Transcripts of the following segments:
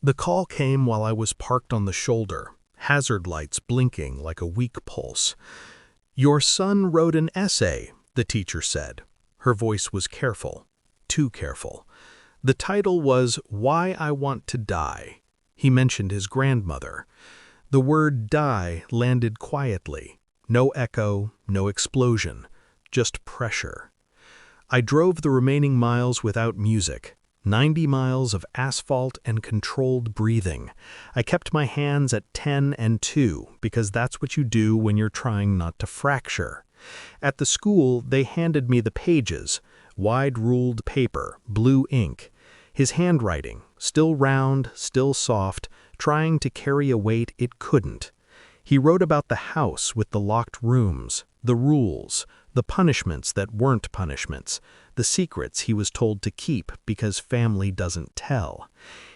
The call came while I was parked on the shoulder, hazard lights blinking like a weak pulse. "Your son wrote an essay," the teacher said. Her voice was careful, too careful. The title was "Why I Want to Die." He mentioned his grandmother. The word die landed quietly. No echo, no explosion, just pressure. I drove the remaining miles without music. 90 miles of asphalt and controlled breathing. I kept my hands at 10 and 2 because that's what you do when you're trying not to fracture. At the school, they handed me the pages, wide-ruled paper, blue ink. His handwriting, still round, still soft, trying to carry a weight it couldn't. He wrote about the house with the locked rooms, the rules, the punishments that weren't punishments, the secrets he was told to keep because family doesn't tell.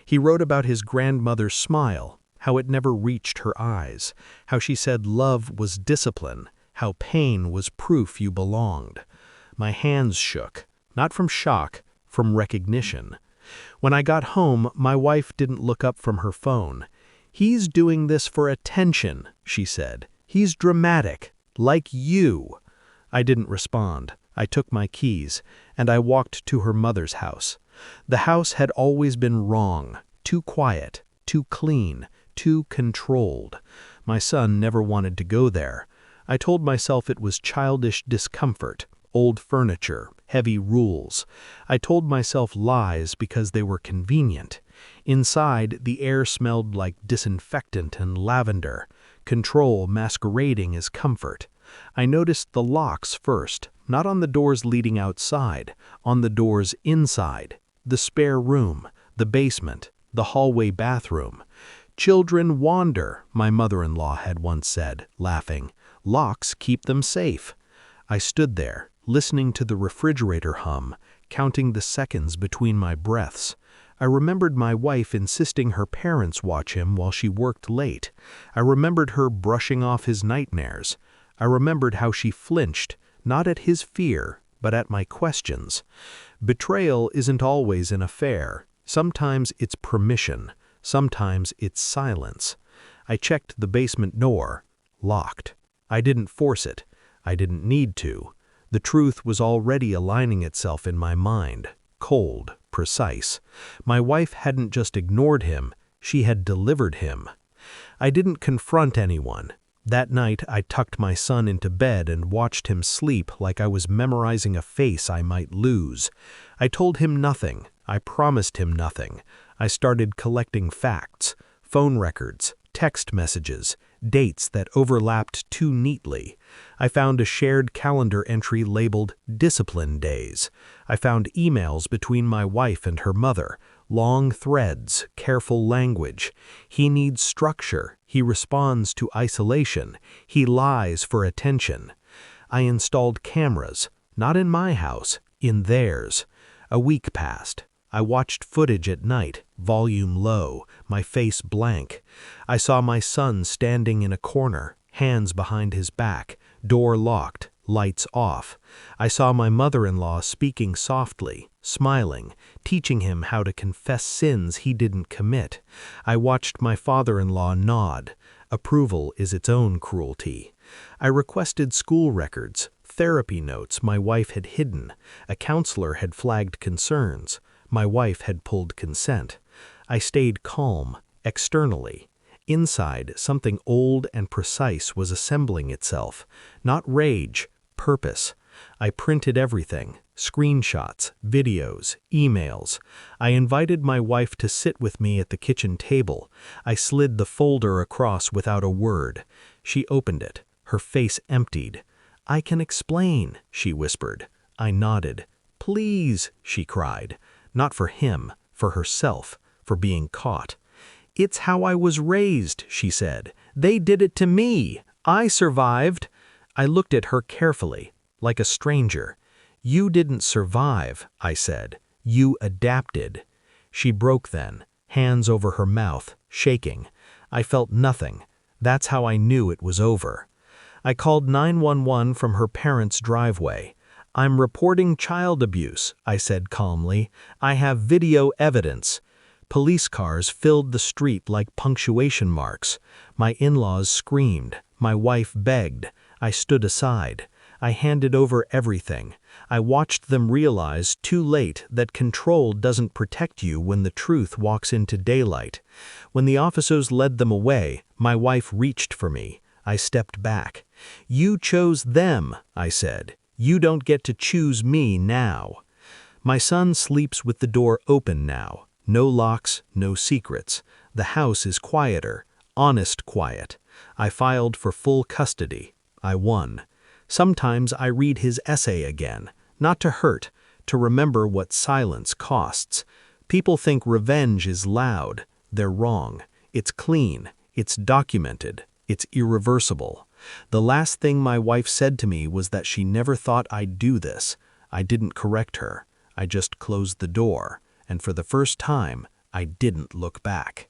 He wrote about his grandmother's smile, how it never reached her eyes, how she said love was discipline, how pain was proof you belonged. My hands shook, not from shock, from recognition. When I got home, my wife didn't look up from her phone. "He's doing this for attention," she said. "He's dramatic, like you." I didn't respond. I took my keys, and I walked to her mother's house. The house had always been wrong, too quiet, too clean, too controlled. My son never wanted to go there. I told myself it was childish discomfort, old furniture, heavy rules. I told myself lies because they were convenient. Inside, the air smelled like disinfectant and lavender, control masquerading as comfort. I noticed the locks first, not on the doors leading outside, on the doors inside, the spare room, the basement, the hallway bathroom. "Children wander," my mother-in-law had once said, laughing. "Locks keep them safe." I stood there, listening to the refrigerator hum, counting the seconds between my breaths. I remembered my wife insisting her parents watch him while she worked late. I remembered her brushing off his nightmares. I remembered how she flinched, not at his fear, but at my questions. Betrayal isn't always an affair. Sometimes it's permission. Sometimes it's silence. I checked the basement door. Locked. I didn't force it. I didn't need to. The truth was already aligning itself in my mind. Cold, precise. My wife hadn't just ignored him. She had delivered him. I didn't confront anyone. That night, I tucked my son into bed and watched him sleep like I was memorizing a face I might lose. I told him nothing. I promised him nothing. I started collecting facts, phone records, text messages, dates that overlapped too neatly. I found a shared calendar entry labeled Discipline Days. I found emails between my wife and her mother, long threads, careful language. He needs structure. He responds to isolation. He lies for attention. I installed cameras, not in my house, in theirs. A week passed. I watched footage at night, volume low, my face blank. I saw my son standing in a corner, hands behind his back, door locked, lights off. I saw my mother-in-law speaking softly, smiling, teaching him how to confess sins he didn't commit. I watched my father-in-law nod. Approval is its own cruelty. I requested school records, therapy notes my wife had hidden. A counselor had flagged concerns. My wife had pulled consent. I stayed calm, externally. Inside, something old and precise was assembling itself. Not rage, purpose. I printed everything, screenshots, videos, emails. I invited my wife to sit with me at the kitchen table. I slid the folder across without a word. She opened it, her face emptied. "I can explain," she whispered. I nodded. "Please," she cried. Not for him, for herself, for being caught. "It's how I was raised," she said. "They did it to me. I survived." I looked at her carefully, like a stranger. "You didn't survive," I said. "You adapted." She broke then, hands over her mouth, shaking. I felt nothing. That's how I knew it was over. I called 911 from her parents' driveway. "I'm reporting child abuse," I said calmly. "I have video evidence." Police cars filled the street like punctuation marks. My in-laws screamed. My wife begged. I stood aside. I handed over everything. I watched them realize, too late, that control doesn't protect you when the truth walks into daylight. When the officers led them away, my wife reached for me. I stepped back. "You chose them," I said. "You don't get to choose me now." My son sleeps with the door open now. No locks, no secrets. The house is quieter, honest quiet. I filed for full custody. I won. Sometimes I read his essay again, not to hurt, to remember what silence costs. People think revenge is loud. They're wrong. It's clean. It's documented. It's irreversible. The last thing my wife said to me was that she never thought I'd do this. I didn't correct her. I just closed the door, and for the first time, I didn't look back.